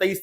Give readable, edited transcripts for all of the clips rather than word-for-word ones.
23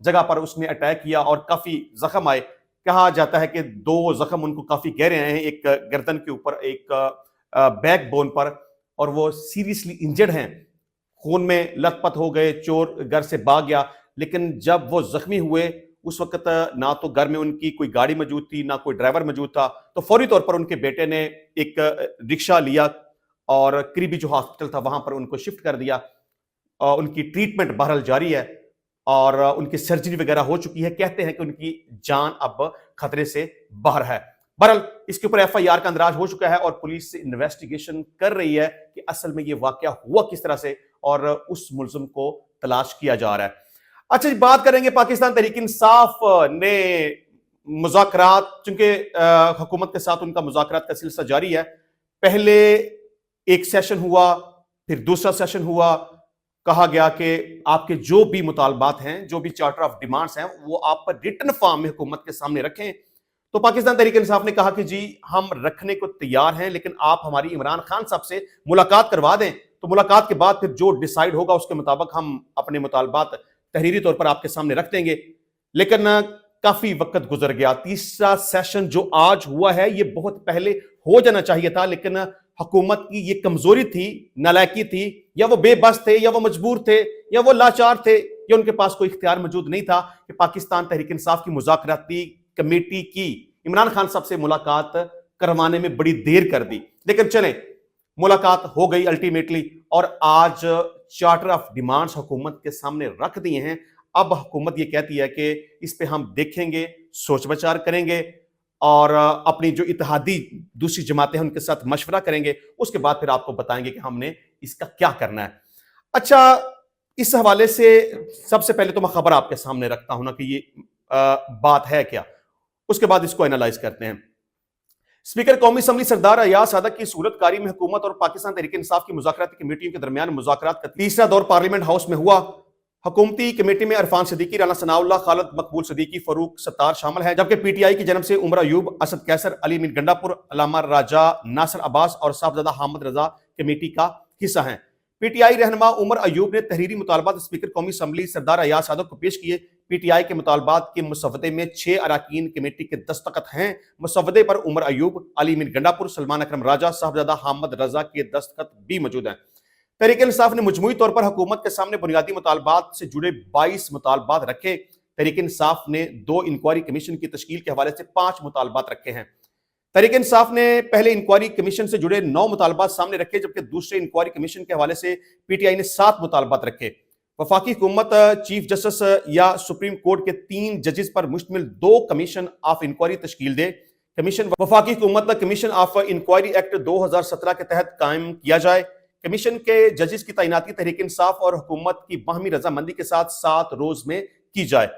جگہ پر اس نے اٹیک کیا اور کافی زخم آئے. کہا جاتا ہے کہ 2 زخم ان کو کافی گہرے آئے ہیں, ایک گردن کے اوپر, ایک بیک بون پر, اور وہ سیریسلی انجرڈ ہیں, خون میں لت پت ہو گئے, چور گھر سے بھاگ گیا. لیکن جب وہ زخمی ہوئے اس وقت نہ تو گھر میں ان کی کوئی گاڑی موجود تھی, نہ کوئی ڈرائیور موجود تھا, تو فوری طور پر ان کے بیٹے نے ایک رکشہ لیا اور قریبی جو ہاسپٹل تھا وہاں پر ان کو شفٹ کر دیا. ان کی ٹریٹمنٹ بہرحال جاری ہے اور ان کی سرجری وغیرہ ہو چکی ہے. کہتے ہیں کہ ان کی جان اب خطرے سے باہر ہے. بہرحال اس کے اوپر ایف آئی آر کا اندراج ہو چکا ہے اور پولیس انویسٹیگیشن کر رہی ہے کہ اصل میں یہ واقعہ ہوا کس طرح سے اور اس ملزم کو تلاش کیا جا رہا ہے. اچھا جی, بات کریں گے پاکستان تحریک انصاف نے مذاکرات, چونکہ حکومت کے ساتھ ان کا مذاکرات کا سلسلہ جاری ہے. پہلے ایک سیشن ہوا, پھر دوسرا سیشن ہوا. کہا گیا کہ آپ کے جو بھی مطالبات ہیں, جو بھی چارٹر آف ڈیمانڈز ہیں, وہ آپ پر ریٹن فارم میں حکومت کے سامنے رکھیں. تو پاکستان تحریک انصاف نے کہا کہ جی ہم رکھنے کو تیار ہیں, لیکن آپ ہماری عمران خان صاحب سے ملاقات کروا دیں. تو ملاقات کے بعد پھر جو ڈیسائیڈ ہوگا اس کے مطابق ہم اپنے مطالبات تحریری طور پر آپ کے سامنے رکھ دیں گے. لیکن کافی وقت گزر گیا. تیسرا سیشن جو آج ہوا ہے یہ بہت پہلے ہو جانا چاہیے تھا, لیکن حکومت کی یہ کمزوری تھی, نالائکی تھی, یا وہ بے بس تھے, یا وہ مجبور تھے, یا وہ لاچار تھے, یا ان کے پاس کوئی اختیار موجود نہیں تھا کہ پاکستان تحریک انصاف کی مذاکراتی کمیٹی کی عمران خان صاحب سے ملاقات کروانے میں بڑی دیر کر دی. لیکن چلیں, ملاقات ہو گئی الٹیمیٹلی, اور آج چارٹر آف ڈیمانڈز حکومت کے سامنے رکھ دیے ہیں. اب حکومت یہ کہتی ہے کہ اس پہ ہم دیکھیں گے, سوچ بچار کریں گے, اور اپنی جو اتحادی دوسری جماعتیں ہیں ان کے ساتھ مشورہ کریں گے. اس کے بعد پھر آپ کو بتائیں گے کہ ہم نے اس کا کیا کرنا ہے. اچھا, اس حوالے سے سب سے پہلے تو میں خبر آپ کے سامنے رکھتا ہوں نا کہ یہ بات ہے کیا, اس کے بعد اس کو اینالائز کرتے ہیں. اسپیکر قومی اسمبلی سردار ایاز صادق کی صورت کاری میں حکومت اور پاکستان تحریک انصاف کی مذاکراتی کمیٹیوں کے درمیان مذاکرات کا تیسرا دور پارلیمنٹ ہاؤس میں ہوا. حکومتی کمیٹی میں عرفان صدیقی, رانا ثناء اللہ, خالد مقبول صدیقی, فاروق ستار شامل ہیں, جبکہ پی ٹی آئی کی جانب سے عمر ایوب, اسد کیسر, علی امین گنڈا پور, علامہ راجہ, ناصر عباس اور صاحبزادہ حامد رضا کمیٹی کا حصہ ہیں. پی ٹی آئی رہنما عمر ایوب نے تحریری مطالبات اسپیکر قومی اسمبلی سردار ایاز صادق کو پیش کیے. پی ٹی آئی کے مطالبات کے مسودے میں 6 اراکین کمیٹی کے دستخط ہیں. مسودے پر عمر ایوب, علی امین گنڈا پور, سلمان اکرم راجہ, صاحبزادہ حامد رضا کے دستخط بھی موجود ہیں. تحریک انصاف نے مجموعی طور پر حکومت کے سامنے بنیادی مطالبات سے جڑے 22 مطالبات رکھے. تحریک انصاف نے 2 انکوائری کمیشن کی تشکیل کے حوالے سے 5 مطالبات رکھے ہیں. تحریک انصاف نے پہلے انکوائری کمیشن سے جڑے 9 مطالبات سامنے رکھے, جبکہ دوسرے انکوائری کمیشن کے حوالے سے پی ٹی آئی نے 7 مطالبات رکھے. وفاقی حکومت چیف جسٹس یا سپریم کورٹ کے 3 ججز پر مشتمل 2 کمیشن آف انکوائری تشکیل دے. کمیشن وفاقی حکومت کمیشن آف انکوائری ایکٹ 2017 کے تحت قائم کیا جائے. کمیشن کے ججز کی تعیناتی تحریک انصاف اور حکومت کی باہمی رضامندی کے ساتھ 7 روز میں کی جائے.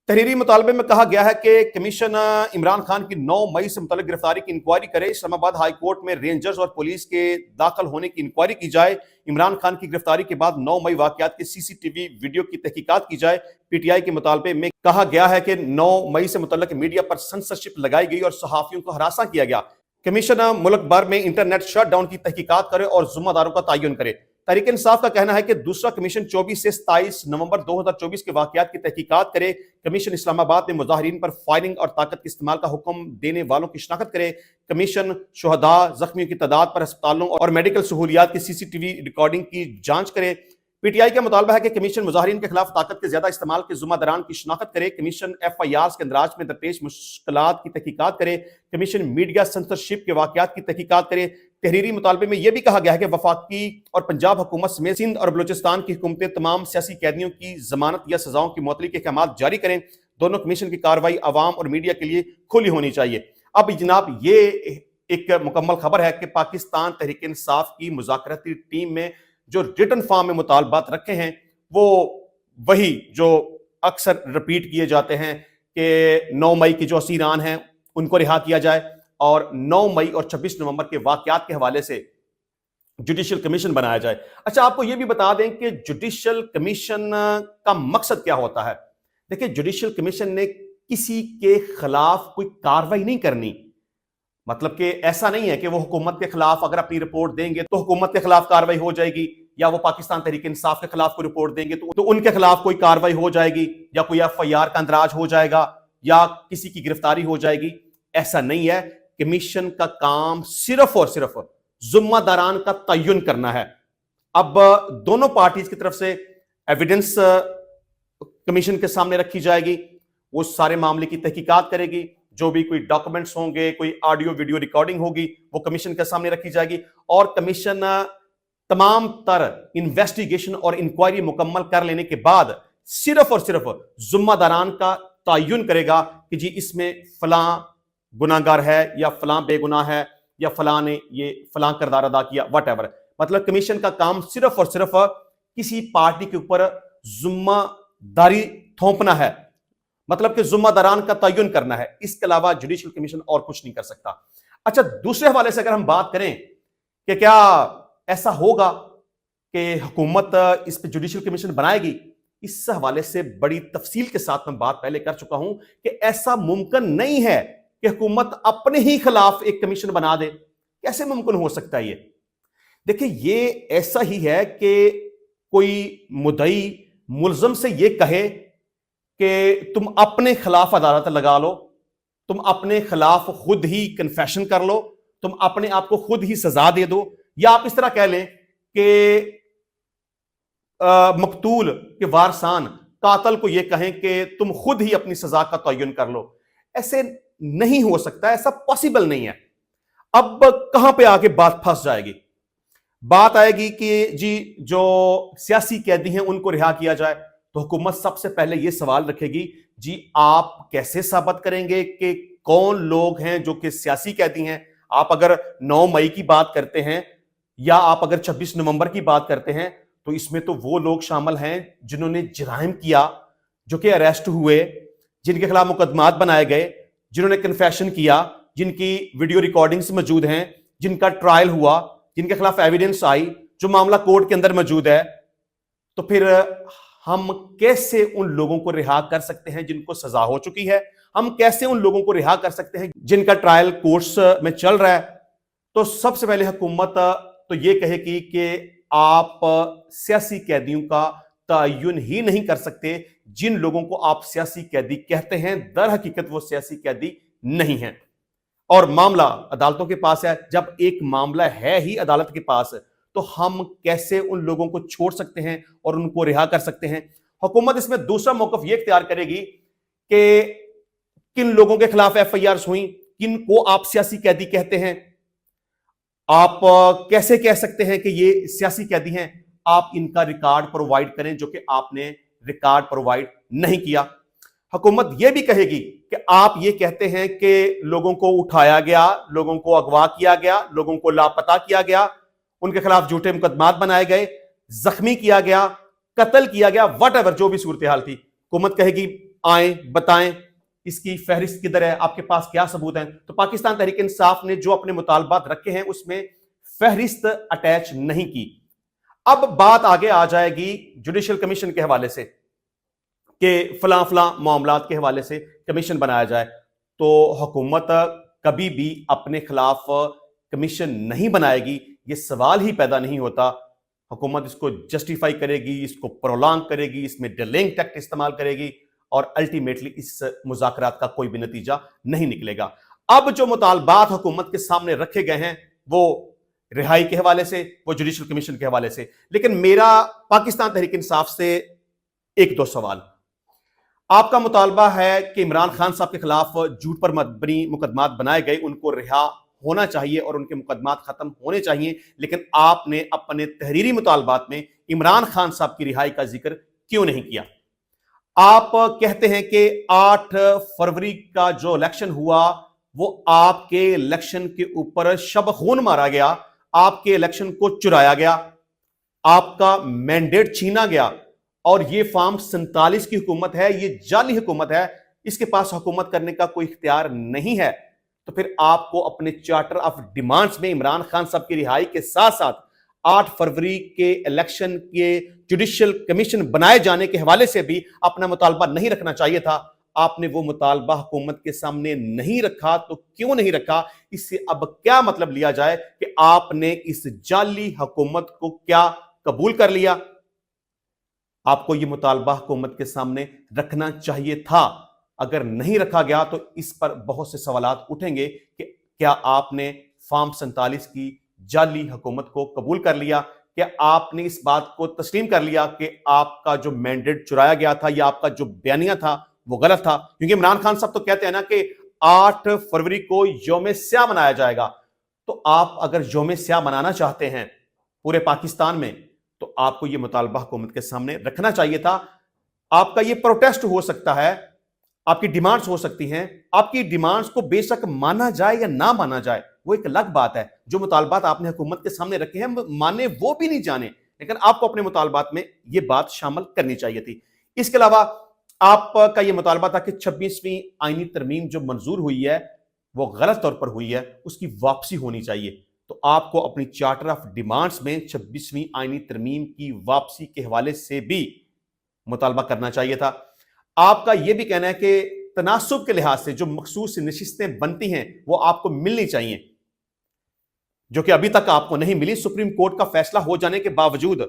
تحریری مطالبے میں کہا گیا ہے کہ کمیشن عمران خان کی 9 مئی سے متعلق گرفتاری کی انکوائری کرے. اسلام آباد ہائی کورٹ میں رینجرز اور پولیس کے داخل ہونے کی انکوائری کی جائے. عمران خان کی گرفتاری کے بعد 9 مئی واقعات کے سی سی ٹی وی ویڈیو کی تحقیقات کی جائے. پی ٹی آئی کے مطالبے میں کہا گیا ہے کہ 9 مئی سے متعلق میڈیا پر سنسرشپ لگائی گئی اور صحافیوں کو ہراساں کیا گیا. کمیشن ملک بھر میں انٹرنیٹ شٹ ڈاؤن کی تحقیقات کرے اور ذمہ داروں کا تعین کرے. تحریک انصاف کا کہنا ہے کہ دوسرا کمیشن 24 سے 27 نومبر 2024 کے واقعات کی تحقیقات کرے. کمیشن اسلام آباد میں مظاہرین پر فائرنگ اور طاقت کے استعمال کا حکم دینے والوں کی شناخت کرے. کمیشن شہداء, زخمیوں کی تعداد پر ہسپتالوں اور میڈیکل سہولیات کی سی سی ٹی وی ریکارڈنگ کی جانچ کرے. پی ٹی آئی کا مطالبہ ہے کہ کمیشن مظاہرین کے خلاف طاقت کے زیادہ استعمال کے ذمہ داران کی شناخت کرے. کمیشن ایف آئی آرز کے اندراج میں درپیش مشکلات کی تحقیقات کرے. کمیشن میڈیا سنسرشپ کے واقعات کی تحقیقات کرے. تحریری مطالبے میں یہ بھی کہا گیا ہے کہ وفاقی اور پنجاب حکومت سمیت سندھ اور بلوچستان کی حکومتیں تمام سیاسی قیدیوں کی ضمانت یا سزاؤں کی معطلی کے احکامات جاری کریں. دونوں کمیشن کی کارروائی عوام اور میڈیا کے لیے کھلی ہونی چاہیے. اب جناب یہ ایک مکمل خبر ہے کہ پاکستان تحریک انصاف کی مذاکراتی ٹیم میں جو ریٹن فارم میں مطالبات رکھے ہیں وہ وہی جو اکثر رپیٹ کیے جاتے ہیں کہ 9 مئی کی جو اسیران ہیں ان کو رہا کیا جائے اور 9 مئی اور 26 نومبر کے واقعات کے حوالے سے جوڈیشل کمیشن بنایا جائے. اچھا, آپ کو یہ بھی بتا دیں کہ جوڈیشل کمیشن کا مقصد کیا ہوتا ہے. دیکھیں, جوڈیشل کمیشن نے کسی کے خلاف کوئی کاروائی نہیں کرنی. مطلب کہ ایسا نہیں ہے کہ وہ حکومت کے خلاف اگر اپنی رپورٹ دیں گے تو حکومت کے خلاف کاروائی ہو جائے گی یا وہ پاکستان تحریک انصاف کے خلاف کوئی رپورٹ دیں گے تو ان کے خلاف کوئی کاروائی ہو جائے گی یا کوئی FIR کا اندراج ہو جائے گا یا کسی کی گرفتاری ہو جائے گی. ایسا نہیں ہے. کمیشن کا کام صرف اور صرف ذمہ داران کا تعین کرنا ہے. اب دونوں پارٹیز کی طرف سے ایویڈنس کمیشن کے سامنے رکھی جائے گی. وہ سارے معاملے کی تحقیقات کرے گی. جو بھی کوئی ڈاکومنٹس ہوں گے, کوئی آڈیو ویڈیو ریکارڈنگ ہوگی, وہ کمیشن کے سامنے رکھی جائے گی اور کمیشن تمام تر انویسٹیگیشن اور انکوائری مکمل کر لینے کے بعد صرف اور صرف ذمہ داران کا تعین کرے گا کہ جی اس میں فلاں گناہگار ہے یا فلاں بے گناہ ہے یا فلاں نے یہ فلاں کردار ادا کیا, واٹ ایور. مطلب کمیشن کا کام صرف اور صرف کسی پارٹی کے اوپر ذمہ داری تھوپنا ہے, مطلب کہ ذمہ داران کا تعین کرنا ہے. اس کے علاوہ جوڈیشل کمیشن اور کچھ نہیں کر سکتا. اچھا, دوسرے حوالے سے اگر ہم بات کریں کہ کیا ایسا ہوگا کہ حکومت اس پہ جوڈیشل کمیشن بنائے گی, اس حوالے سے بڑی تفصیل کے ساتھ میں بات پہلے کر چکا ہوں کہ ایسا ممکن نہیں ہے کہ حکومت اپنے ہی خلاف ایک کمیشن بنا دے. کیسے ممکن ہو سکتا ہے یہ؟ دیکھیں, یہ ایسا ہی ہے کہ کوئی مدعی ملزم سے یہ کہے کہ تم اپنے خلاف عدالت لگا لو, تم اپنے خلاف خود ہی کنفیشن کر لو, تم اپنے آپ کو خود ہی سزا دے دو, یا آپ اس طرح کہہ لیں کہ مقتول کے وارثان قاتل کو یہ کہیں کہ تم خود ہی اپنی سزا کا تعین کر لو. ایسے نہیں ہو سکتا, ایسا پاسبل نہیں ہے. اب کہاں پہ آگے بات پھنس جائے گی؟ بات آئے گی کہ جی جو سیاسی قیدی ہیں ان کو رہا کیا جائے. تو حکومت سب سے پہلے یہ سوال رکھے گی, جی آپ کیسے ثابت کریں گے کہ کون لوگ ہیں جو کہ سیاسی قیدی ہیں؟ آپ اگر 9 مئی کی بات کرتے ہیں یا آپ اگر 26 نومبر کی بات کرتے ہیں تو اس میں تو وہ لوگ شامل ہیں جنہوں نے جرائم کیا, جو کہ اریسٹ ہوئے, جن کے خلاف مقدمات بنائے گئے, جنہوں نے کنفیشن کیا, جن کی ویڈیو ریکارڈنگز موجود ہیں, جن کا ٹرائل ہوا, جن کے خلاف ایویڈنس آئی, جو معاملہ کورٹ کے اندر موجود ہے. تو پھر ہم کیسے ان لوگوں کو رہا کر سکتے ہیں جن کو سزا ہو چکی ہے؟ ہم کیسے ان لوگوں کو رہا کر سکتے ہیں جن کا ٹرائل کورٹس میں چل رہا ہے؟ تو سب سے پہلے حکومت تو یہ کہے گی کہ آپ سیاسی قیدیوں کا تعین ہی نہیں کر سکتے. جن لوگوں کو آپ سیاسی قیدی کہتے ہیں در حقیقت وہ سیاسی قیدی نہیں ہیں, اور معاملہ عدالتوں کے پاس ہے. جب ایک معاملہ ہے ہی عدالت کے پاس تو ہم کیسے ان لوگوں کو چھوڑ سکتے ہیں اور ان کو رہا کر سکتے ہیں؟ حکومت اس میں دوسرا موقف یہ اختیار کرے گی کہ کن لوگوں کے خلاف FIRs ہوئیں, کن کو آپ سیاسی قیدی کہتے ہیں. آپ کیسے کہہ سکتے ہیں کہ یہ سیاسی قیدی ہیں؟ آپ ان کا ریکارڈ پرووائڈ کریں, جو کہ آپ نے ریکارڈ پرووائڈ نہیں کیا. حکومت یہ بھی کہے گی کہ آپ یہ کہتے ہیں کہ لوگوں کو اٹھایا گیا, لوگوں کو اغوا کیا گیا, لوگوں کو لاپتہ کیا گیا, ان کے خلاف جھوٹے مقدمات بنائے گئے, زخمی کیا گیا, قتل کیا گیا, واٹ ایور جو بھی صورتحال تھی. حکومت کہے گی آئیں بتائیں اس کی فہرست کدھر ہے, آپ کے پاس کیا ثبوت ہیں؟ تو پاکستان تحریک انصاف نے جو اپنے مطالبات رکھے ہیں اس میں فہرست اٹیچ نہیں کی. اب بات آگے آ جائے گی جوڈیشل کمیشن کے حوالے سے کہ فلاں فلاں معاملات کے حوالے سے کمیشن بنایا جائے. تو حکومت کبھی بھی اپنے خلاف کمیشن نہیں بنائے گی, یہ سوال ہی پیدا نہیں ہوتا. حکومت اس کو جسٹیفائی کرے گی, اس کو پرولانگ کرے گی, اس میں ڈیلنگ ٹیکٹ استعمال کرے گی, اور الٹیمیٹلی اس مذاکرات کا کوئی بھی نتیجہ نہیں نکلے گا. اب جو مطالبات حکومت کے سامنے رکھے گئے ہیں وہ رہائی کے حوالے سے, وہ جوڈیشل کمیشن کے حوالے سے. لیکن میرا پاکستان تحریک انصاف سے ایک دو سوال. آپ کا مطالبہ ہے کہ عمران خان صاحب کے خلاف جھوٹ پر مبنی مقدمات بنائے گئے, ان کو رہا ہونا چاہیے اور ان کے مقدمات ختم ہونے چاہیے, لیکن آپ نے اپنے تحریری مطالبات میں عمران خان صاحب کی رہائی کا ذکر کیوں نہیں کیا؟ آپ کہتے ہیں کہ 8 فروری کا جو الیکشن ہوا وہ آپ کے الیکشن کے اوپر شب خون مارا گیا, آپ کے الیکشن کو چرایا گیا, آپ کا مینڈیٹ چھینا گیا, اور یہ فارم 47 کی حکومت ہے, یہ جعلی حکومت ہے, اس کے پاس حکومت کرنے کا کوئی اختیار نہیں ہے. تو پھر آپ کو اپنے چارٹر آف ڈیمانڈز میں عمران خان صاحب کی رہائی کے ساتھ ساتھ 8 فروری کے الیکشن کے جوڈیشل کمیشن بنائے جانے کے حوالے سے بھی اپنا مطالبہ نہیں رکھنا چاہیے تھا. آپ نے وہ مطالبہ حکومت کے سامنے نہیں رکھا. تو کیوں نہیں رکھا؟ اس سے اب کیا مطلب لیا جائے کہ آپ نے اس جعلی حکومت کو کیا قبول کر لیا. آپ کو یہ مطالبہ حکومت کے سامنے رکھنا چاہیے تھا. اگر نہیں رکھا گیا تو اس پر بہت سے سوالات اٹھیں گے کہ کیا آپ نے فارم 47 کی جعلی حکومت کو قبول کر لیا؟ کہ آپ نے اس بات کو تسلیم کر لیا کہ آپ کا جو مینڈیٹ چرایا گیا تھا یا آپ کا جو بیانیہ تھا وہ غلط تھا؟ کیونکہ عمران خان صاحب تو کہتے ہیں نا کہ 8 فروری کو یوم سیاہ منایا جائے گا. تو آپ اگر یوم سیاہ منانا چاہتے ہیں پورے پاکستان میں تو آپ کو یہ مطالبہ حکومت کے سامنے رکھنا چاہیے تھا. آپ کا یہ پروٹیسٹ ہو سکتا ہے، آپ کی ڈیمانڈز ہو سکتی ہیں. آپ کی ڈیمانڈز کو بے شک مانا جائے یا نہ مانا جائے وہ ایک الگ بات ہے. جو مطالبات آپ نے حکومت کے سامنے رکھے ہیں مانے وہ بھی نہیں جانے، لیکن آپ کو اپنے مطالبات میں یہ بات شامل کرنی چاہیے تھی. اس کے علاوہ آپ کا یہ مطالبہ تھا کہ 26ویں آئینی ترمیم جو منظور ہوئی ہے وہ غلط طور پر ہوئی ہے، اس کی واپسی ہونی چاہیے. تو آپ کو اپنی چارٹر آف ڈیمانڈز میں 26ویں آئینی ترمیم کی واپسی کے حوالے سے بھی مطالبہ کرنا چاہیے تھا. آپ کا یہ بھی کہنا ہے کہ تناسب کے لحاظ سے جو مخصوص نشستیں بنتی ہیں وہ آپ کو ملنی چاہیے، جو کہ ابھی تک آپ کو نہیں ملی سپریم کورٹ کا فیصلہ ہو جانے کے باوجود.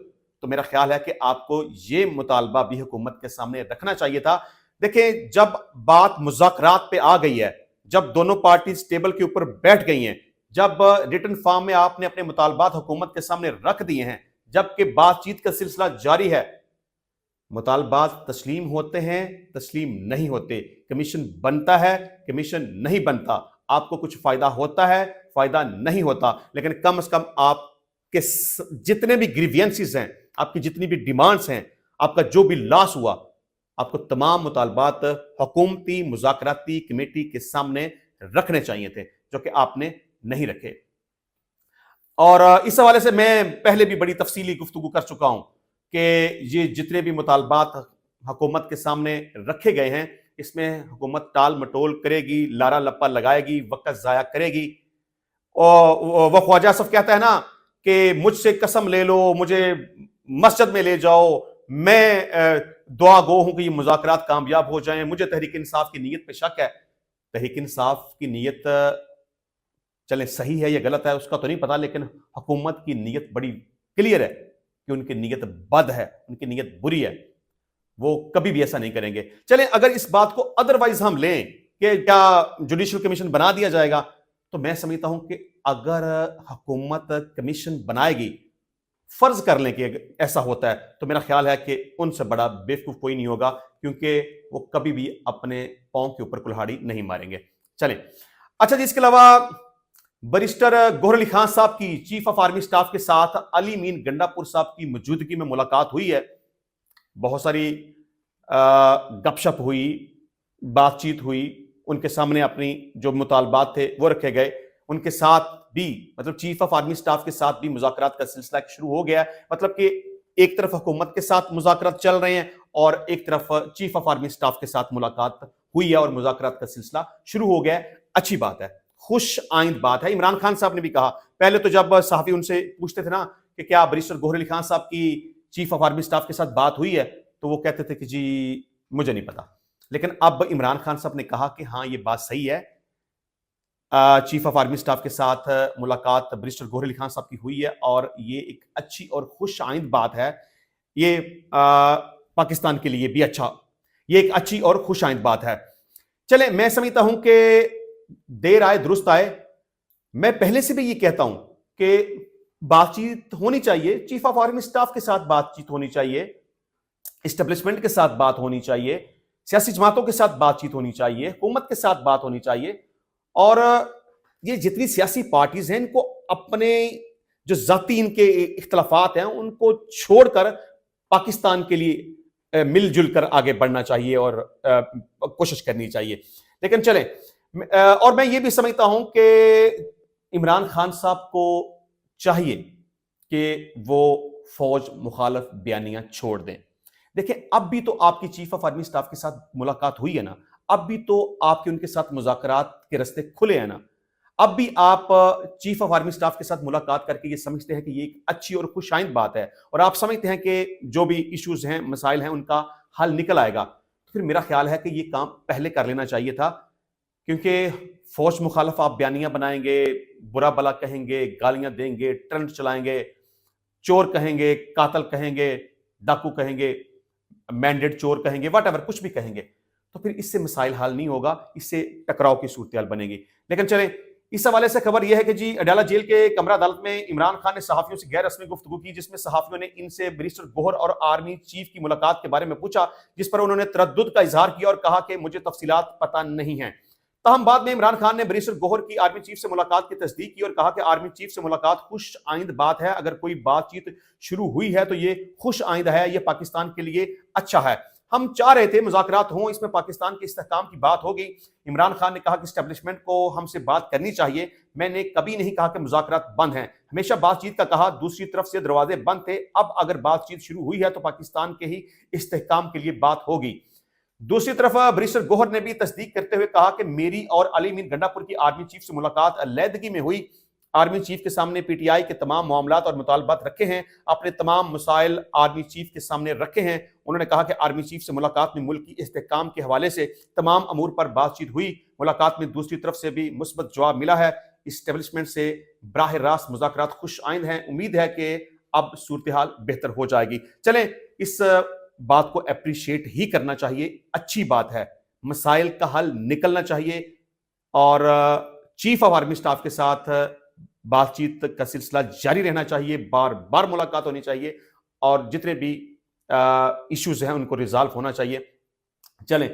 تو میرا خیال ہے کہ آپ کو یہ مطالبہ بھی حکومت کے سامنے رکھنا چاہیے تھا. دیکھیں، جب بات مذاکرات پہ آ گئی ہے، جب دونوں پارٹیز ٹیبل کے اوپر بیٹھ گئی ہیں، جب ریٹن فارم میں آپ نے اپنے مطالبات حکومت کے سامنے رکھ دیے ہیں، جبکہ بات چیت کا سلسلہ جاری ہے، مطالبات تسلیم ہوتے ہیں، تسلیم نہیں ہوتے. کمیشن بنتا ہے، کمیشن نہیں بنتا. آپ کو کچھ فائدہ ہوتا ہے، فائدہ نہیں ہوتا. لیکن کم از کم آپ کے جتنے بھی گریوینسز ہیں، آپ کی جتنی بھی ڈیمانڈز ہیں، آپ کا جو بھی لاس ہوا، آپ کو تمام مطالبات حکومتی مذاکراتی کمیٹی کے سامنے رکھنے چاہیے تھے، جو کہ آپ نے نہیں رکھے. اور اس حوالے سے میں پہلے بھی بڑی تفصیلی گفتگو کر چکا ہوں کہ یہ جتنے بھی مطالبات حکومت کے سامنے رکھے گئے ہیں، اس میں حکومت ٹال مٹول کرے گی، لارا لپا لگائے گی، وقت ضائع کرے گی. اور وہ خواجہ صاحب کہتا ہے نا کہ مجھ سے قسم لے لو، مجھے مسجد میں لے جاؤ، میں دعا گو ہوں کہ یہ مذاکرات کامیاب ہو جائیں. مجھے تحریک انصاف کی نیت پہ شک ہے. تحریک انصاف کی نیت چلیں صحیح ہے یا غلط ہے اس کا تو نہیں پتا، لیکن حکومت کی نیت بڑی کلیئر ہے کہ ان کی نیت بد ہے، ان کی نیت بری ہے. وہ کبھی بھی ایسا نہیں کریں گے. چلیں اگر اس بات کو ادروائز ہم لیں کہ کیا جوڈیشل کمیشن بنا دیا جائے گا، تو میں سمجھتا ہوں کہ اگر حکومت کمیشن بنائے گی، فرض کر لیں کہ ایسا ہوتا ہے، تو میرا خیال ہے کہ ان سے بڑا بیوقوف کوئی نہیں ہوگا، کیونکہ وہ کبھی بھی اپنے پاؤں کے اوپر کلہاڑی نہیں ماریں گے. چلیں اچھا جی، اس کے علاوہ بیرسٹر گوہر علی خان صاحب کی چیف آف آرمی سٹاف کے ساتھ علی مین گنڈا پور صاحب کی موجودگی میں ملاقات ہوئی ہے. بہت ساری گپ شپ ہوئی، بات چیت ہوئی، ان کے سامنے اپنی جو مطالبات تھے وہ رکھے گئے. ان کے ساتھ بھی مطلب چیف آف آرمی سٹاف کے ساتھ بھی مذاکرات کا سلسلہ شروع ہو گیا ہے. مطلب کہ ایک طرف حکومت کے ساتھ مذاکرات چل رہے ہیں اور ایک طرف چیف آف آرمی سٹاف کے ساتھ ملاقات ہوئی ہے اور مذاکرات کا سلسلہ شروع ہو گیا ہے. اچھی بات ہے، خوش آئند بات ہے. عمران خان صاحب نے بھی کہا، پہلے تو جب صحافی ان سے پوچھتے تھے نا کہ کیا بیرسٹر گوہر علی خان صاحب کی چیف آف آرمی سٹاف کے ساتھ بات ہوئی ہے، تو وہ کہتے تھے کہ جی مجھے نہیں پتا. لیکن اب عمران خان صاحب نے کہا کہ ہاں یہ بات صحیح ہے، چیف آف آرمی سٹاف کے ساتھ ملاقات بیرسٹر گوہر علی خان صاحب کی ہوئی ہے اور یہ ایک اچھی اور خوش آئند بات ہے. یہ پاکستان کے لیے بھی اچھا، یہ ایک اچھی اور خوش آئند بات ہے. چلیں میں سمجھتا ہوں کہ دیر آئے درست آئے. میں پہلے سے بھی یہ کہتا ہوں کہ بات چیت ہونی چاہیے، چیف آف آرمی سٹاف کے ساتھ بات چیت ہونی چاہیے، اسٹیبلشمنٹ کے ساتھ بات ہونی چاہیے، سیاسی جماعتوں کے ساتھ بات چیت ہونی چاہیے، حکومت کے ساتھ بات ہونی چاہیے. اور یہ جتنی سیاسی پارٹیز ہیں ان کو اپنے جو ذاتی ان کے اختلافات ہیں ان کو چھوڑ کر پاکستان کے لیے مل جل کر آگے بڑھنا چاہیے اور کوشش کرنی چاہیے. لیکن چلیں، اور میں یہ بھی سمجھتا ہوں کہ عمران خان صاحب کو چاہیے کہ وہ فوج مخالف بیانیہ چھوڑ دیں. دیکھیں اب بھی تو آپ کی چیف آف آرمی سٹاف کے ساتھ ملاقات ہوئی ہے نا، اب بھی تو آپ کے ان کے ساتھ مذاکرات کے راستے کھلے ہیں نا. اب بھی آپ چیف آف آرمی سٹاف کے ساتھ ملاقات کر کے یہ سمجھتے ہیں کہ یہ ایک اچھی اور خوش آئند بات ہے اور آپ سمجھتے ہیں کہ جو بھی ایشوز ہیں، مسائل ہیں، ان کا حل نکل آئے گا. تو پھر میرا خیال ہے کہ یہ کام پہلے کر لینا چاہیے تھا، کیونکہ فوج مخالف آپ بیانیہ بنائیں گے، برا بلا کہیں گے، گالیاں دیں گے، ٹرنڈ چلائیں گے، چور کہیں گے, قاتل کہیں گے, ڈاکو کہیں گے, مینڈیٹ چور کہیں گے, واٹ ایور کچھ بھی کہیں گے, تو پھر اس سے مسائل حل نہیں ہوگا, اس سے ٹکراؤ کی صورتحال بنے گی. لیکن چلیں, اس حوالے سے خبر یہ ہے کہ جی اڈیالہ جیل کے کمرہ عدالت میں عمران خان نے صحافیوں سے غیر رسمی گفتگو کی, جس میں صحافیوں نے ان سے بیریسٹر گوہر اور آرمی چیف کی ملاقات کے بارے میں پوچھا, جس پر انہوں نے تردد کا اظہار کیا اور کہا کہ مجھے تفصیلات پتہ نہیں ہیں. تاہم بعد میں عمران خان نے بیریسٹر گوہر کی آرمی چیف سے ملاقات کی تصدیق کی اور کہا کہ آرمی چیف سے ملاقات خوش آئند بات ہے, اگر کوئی بات چیت شروع ہوئی ہے تو یہ خوش آئند ہے, یہ پاکستان کے لیے اچھا ہے. ہم چاہ رہے تھے مذاکرات ہوں, اس میں پاکستان کے استحکام کی بات ہوگی. عمران خان نے کہا کہ اسٹیبلشمنٹ کو ہم سے بات کرنی چاہیے, میں نے کبھی نہیں کہا کہ مذاکرات بند ہیں, ہمیشہ بات چیت کا کہا, دوسری طرف سے دروازے بند تھے, اب اگر بات چیت شروع ہوئی ہے تو پاکستان کے ہی استحکام کے لیے بات ہوگی. دوسری طرف بیریسٹر گوہر نے بھی تصدیق کرتے ہوئے کہا کہ میری اور علی مین گنڈا پور کی آرمی چیف سے ملاقات علیحدگی میں ہوئی, آرمی چیف کے سامنے پی ٹی آئی کے تمام معاملات اور مطالبات رکھے ہیں, اپنے تمام مسائل آرمی چیف کے سامنے رکھے ہیں. انہوں نے کہا کہ آرمی چیف سے ملاقات میں ملک کی استحکام کے حوالے سے تمام امور پر بات چیت ہوئی, ملاقات میں دوسری طرف سے بھی مثبت جواب ملا ہے, اسٹیبلشمنٹ سے براہ راست مذاکرات خوش آئند ہیں, امید ہے کہ اب صورتحال بہتر ہو جائے گی. چلیں, اس بات کو اپریشیٹ ہی کرنا چاہیے, اچھی بات ہے, مسائل کا حل نکلنا چاہیے, اور چیف آف آرمی سٹاف کے ساتھ بات چیت کا سلسلہ جاری رہنا چاہیے, بار بار ملاقات ہونی چاہیے, اور جتنے بھی ایشوز ہیں ان کو ریزالو ہونا چاہیے. چلیں,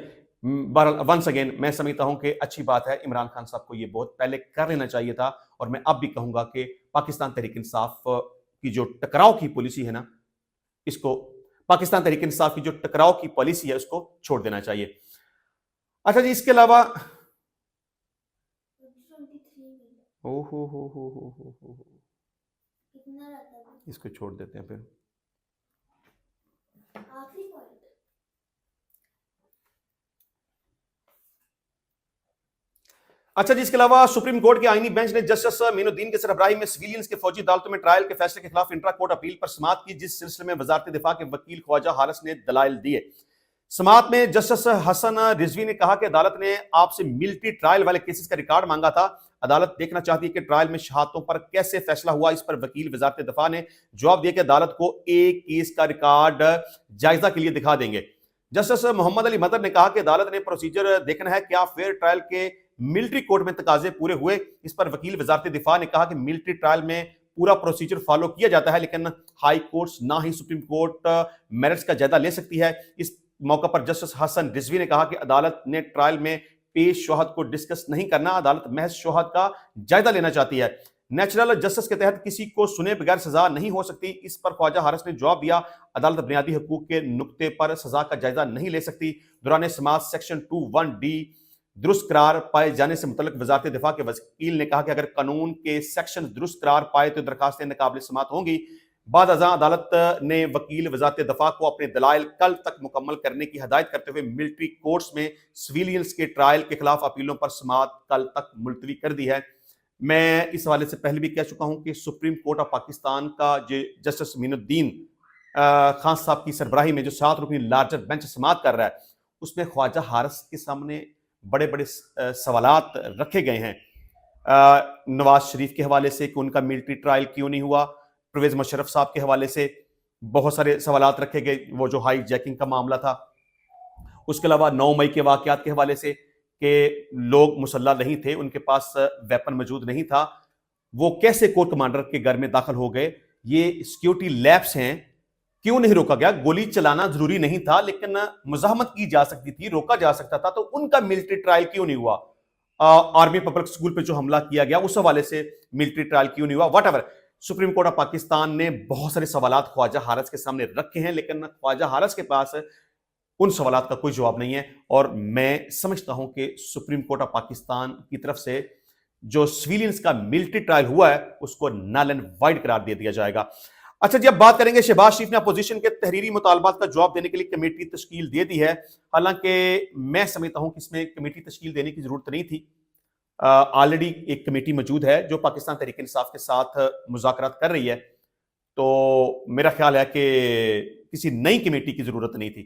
ونس اگین میں سمجھتا ہوں کہ اچھی بات ہے, عمران خان صاحب کو یہ بہت پہلے کر لینا چاہیے تھا, اور میں اب بھی کہوں گا کہ پاکستان تحریک انصاف کی جو ٹکراؤ کی پالیسی ہے نا, اس کو پاکستان تحریک انصاف کی جو ٹکراؤ کی پالیسی ہے اس کو چھوڑ دینا چاہیے. اچھا جی, اس کے علاوہ اس کو چھوڑ دیتے ہیں پھر. اچھا جی, اس کے علاوہ سپریم کورٹ کے آئینی بینچ نے جسٹس مین الدین کے سربراہی میں سویلینز کے فوجی عدالتوں میں ٹرائل کے فیصلے کے خلاف انٹرا کورٹ اپیل پر سماعت کی, جس سلسلے میں وزارت دفاع کے وکیل خواجہ حارث نے دلائل دیے. سماعت میں جسٹس حسن رضوی نے کہا کہ عدالت نے آپ سے ملٹری ٹرائل والے کیسز کا ریکارڈ مانگا تھا, عدالت دیکھنا چاہتی ہے کہ ٹرائل میں شہادتوں پر کیسے فیصلہ ہوا. اس پر وکیل وزارت دفاع نے جواب دیا کہ عدالت کو ایک کیس کا ریکارڈ جائزہ کے لیے دکھا دیں گے. جسٹس محمد علی مدر نے کہا کہ عدالت نے پروسیجر دیکھنا ہے, کیا فیئر ٹرائل کے ملٹری کورٹ میں تقاضے پورے ہوئے. اس پر وکیل وزارت دفاع نے کہا کہ ملٹری ٹرائل میں پورا پروسیجر فالو کیا جاتا ہے, لیکن ہائی کورٹس نہ ہی سپریم کورٹ میرٹس کا جائزہ لے سکتی ہے. اس موقع پر جسٹس حسن رضوی نے کہا کہ عدالت نے ٹرائل میں پیش شہد کو ڈسکس نہیں کرنا, عدالت محض شہد کا جائزہ لینا چاہتی ہے. نیچرل جسٹس کے تحت کسی کو سنے بغیر سزا نہیں ہو سکتی. اس پر خواجہ حارث نے جواب دیا, عدالت بنیادی حقوق کے نقطے پر سزا کا جائزہ نہیں لے سکتی. دوران سماعت سیکشن 21D درست قرار پائے جانے سے متعلق وزارت دفاع کے وکیل نے کہا کہ اگر قانون کے سیکشن درست قرار پائے تو درخواستیں ناقابل سماعت ہوں گی. بعد ازاں عدالت نے وکیل وزارت دفاع کو اپنے دلائل کل تک مکمل کرنے کی ہدایت کرتے ہوئے ملٹری کورٹس میں سویلینز کے ٹرائل کے خلاف اپیلوں پر سماعت کل تک ملتوی کر دی ہے. میں اس حوالے سے پہلے بھی کہہ چکا ہوں کہ سپریم کورٹ آف پاکستان کا جو جسٹس مین الدین خان صاحب کی سربراہی میں جو 7 رکنی لارجر بینچ سماعت کر رہا ہے, اس میں خواجہ حارث کے سامنے بڑے بڑے سوالات رکھے گئے ہیں. نواز شریف کے حوالے سے کہ ان کا ملٹری ٹرائل کیوں نہیں ہوا, پرویز مشرف صاحب کے حوالے سے بہت سارے سوالات رکھے گئے, وہ جو ہائی جیکنگ کا معاملہ تھا. اس کے علاوہ 9 مئی کے واقعات کے حوالے سے کہ لوگ مسلح نہیں تھے, ان کے پاس ویپن موجود نہیں تھا, وہ کیسے کور کمانڈر کے گھر میں داخل ہو گئے. یہ سیکیورٹی لیپس ہیں, کیوں نہیں روکا گیا؟ گولی چلانا ضروری نہیں تھا لیکن مزاحمت کی جا سکتی تھی, روکا جا سکتا تھا, تو ان کا ملٹری ٹرائل کیوں نہیں ہوا؟ آرمی پبلک اسکول پہ جو حملہ کیا گیا اس حوالے سے ملٹری ٹرائل کیوں نہیں ہوا؟ What ever. Supreme court of Pakistan نے بہت سارے سوالات خواجہ حارث کے سامنے رکھے ہیں, لیکن خواجہ حارث کے پاس ان سوالات کا کوئی جواب نہیں ہے. اور میں سمجھتا ہوں کہ سپریم کورٹ آف پاکستان کی طرف سے جو سویلینز کا ملٹری ٹرائل ہوا ہے اس کو نل اینڈ وائڈ قرار دے دیا جائے گا. اچھا جی, اب بات کریں گے, شہباز شریف نے اپوزیشن کے تحریری مطالبات کا جواب دینے کے لیے کمیٹی تشکیل دے دی ہے. حالانکہ میں سمجھتا ہوں کہ اس میں کمیٹی تشکیل دینے کی ضرورت نہیں تھی. آلریڈی ایک کمیٹی موجود ہے جو پاکستان تحریک انصاف کے ساتھ مذاکرات کر رہی ہے, تو میرا خیال ہے کہ کسی نئی کمیٹی کی ضرورت نہیں تھی.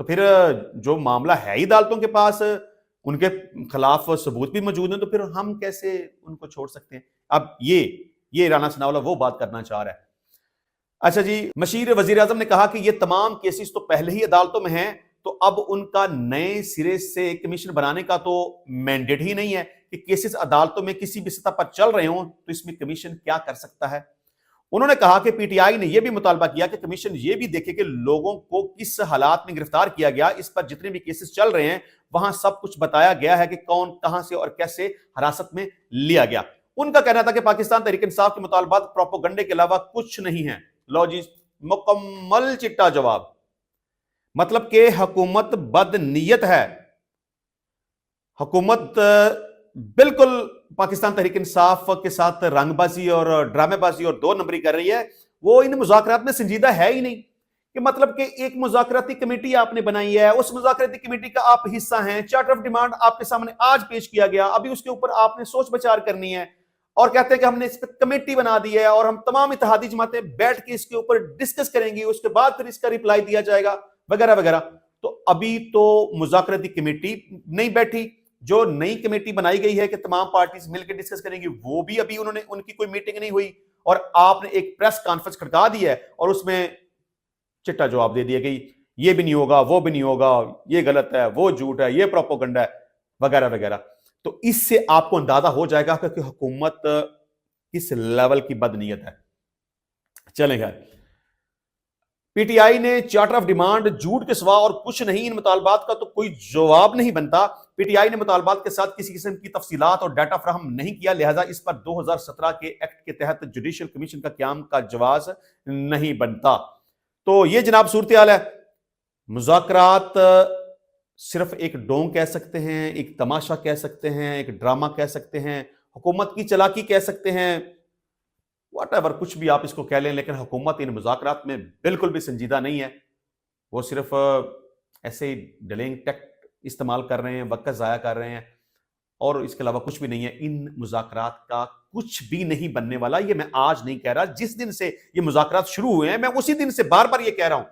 تو پھر جو معاملہ ہے ہی عدالتوں کے پاس, ان کے خلاف ثبوت بھی موجود ہیں, تو پھر ہم کیسے ان کو چھوڑ سکتے ہیں؟ اب یہ رانا ثناءاللہ وہ بات کرنا چاہ رہا ہے. اچھا جی, مشیر وزیر اعظم نے کہا کہ یہ تمام کیسز تو پہلے ہی عدالتوں میں ہیں, تو اب ان کا نئے سرے سے کمیشن بنانے کا تو مینڈیٹ ہی نہیں ہے کہ کیسز عدالتوں میں کسی بھی سطح پر چل رہے ہوں تو اس میں کمیشن کیا کر سکتا ہے. انہوں نے کہا کہ پی ٹی آئی نے یہ بھی مطالبہ کیا کہ کمیشن یہ بھی دیکھے کہ لوگوں کو کس حالات میں گرفتار کیا گیا, اس پر جتنے بھی کیسز چل رہے ہیں وہاں سب کچھ بتایا گیا ہے کہ کون کہاں سے اور کیسے حراست میں لیا گیا. ان کا کہنا تھا کہ پاکستان تحریک انصاف کے مطالبات پروپیگنڈے کے علاوہ کچھ نہیں ہیں. لو جی, مکمل چٹا جواب, مطلب کہ حکومت بد نیت ہے, حکومت بالکل پاکستان تحریک انصاف کے ساتھ رنگ بازی اور ڈرامے بازی اور دو نمبری کر رہی ہے. وہ ان مذاکرات میں سنجیدہ ہے ہی نہیں, کہ مطلب کہ ایک مذاکراتی کمیٹی آپ نے بنائی ہے, اس مذاکراتی کمیٹی کا آپ حصہ ہیں, چارٹر آف ڈیمانڈ آپ کے سامنے آج پیش کیا گیا, ابھی اس کے اوپر آپ نے سوچ بچار کرنی ہے, اور کہتے ہیں کہ ہم نے اس پہ کمیٹی بنا دی ہے اور ہم تمام اتحادی جماعتیں بیٹھ کے اس کے اوپر ڈسکس کریں گی, اس کے بعد پھر اس کا ریپلائی دیا جائے گا وغیرہ وغیرہ. تو ابھی تو مذاکراتی کمیٹی نہیں بیٹھی, جو نئی کمیٹی بنائی گئی ہے کہ تمام پارٹیز مل کے ڈسکس کریں گی, وہ بھی ابھی ان کی کوئی میٹنگ نہیں ہوئی, اور آپ نے ایک پریس کانفرنس کھڑکا دی ہے اور اس میں چٹا جواب دے دیا گئی, یہ بھی نہیں ہوگا, وہ بھی نہیں ہوگا, یہ غلط ہے, وہ جھوٹ ہے, یہ پروپیگنڈا ہے وغیرہ وغیرہ. تو اس سے آپ کو اندازہ ہو جائے گا کہ حکومت کس لیول کی بدنیت ہے. چلیں گے, پی ٹی آئی نے چارٹر آف ڈیمانڈ جھوٹ کے سوا اور کچھ نہیں, ان مطالبات کا تو کوئی جواب نہیں بنتا. پی ٹی آئی نے مطالبات کے ساتھ کسی قسم کی تفصیلات اور ڈیٹا فراہم نہیں کیا, لہذا اس پر 2017 کے ایکٹ کے تحت جوڈیشل کمیشن کا قیام کا جواز نہیں بنتا. تو یہ جناب صورتحال ہے. مذاکرات صرف ایک ڈونگ کہہ سکتے ہیں, ایک تماشا کہہ سکتے ہیں, ایک ڈرامہ کہہ سکتے ہیں, حکومت کی چالاکی کہہ سکتے ہیں, واٹ ایور کچھ بھی آپ اس کو کہہ لیں, لیکن حکومت ان مذاکرات میں بالکل بھی سنجیدہ نہیں ہے. وہ صرف ایسے ڈیلنگ ٹیکٹ استعمال کر رہے ہیں, وقت ضائع کر رہے ہیں, اور اس کے علاوہ کچھ بھی نہیں ہے. ان مذاکرات کا کچھ بھی نہیں بننے والا. یہ میں آج نہیں کہہ رہا, جس دن سے یہ مذاکرات شروع ہوئے ہیں میں اسی دن سے بار بار یہ کہہ رہا ہوں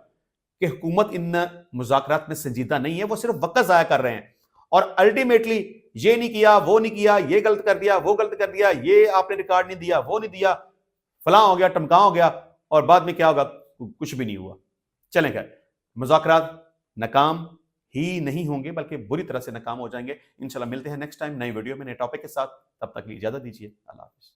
کہ حکومت ان مذاکرات میں سنجیدہ نہیں ہے, وہ صرف وقت ضائع کر رہے ہیں, اور الٹیمیٹلی یہ نہیں کیا, وہ نہیں کیا, یہ غلط کر دیا, وہ غلط کر دیا, یہ آپ نے ریکارڈ نہیں دیا, وہ نہیں دیا, فلاں ہو گیا, ٹمکاں ہو گیا, اور بعد میں کیا ہوگا, کچھ بھی نہیں ہوا. چلیں گے, مذاکرات ناکام ہی نہیں ہوں گے بلکہ بری طرح سے ناکام ہو جائیں گے. انشاءاللہ ملتے ہیں نیکسٹ ٹائم نئی ویڈیو میں نئے ٹاپک کے ساتھ. تب تک کے لیے اجازت دیجیے. اللہ حافظ.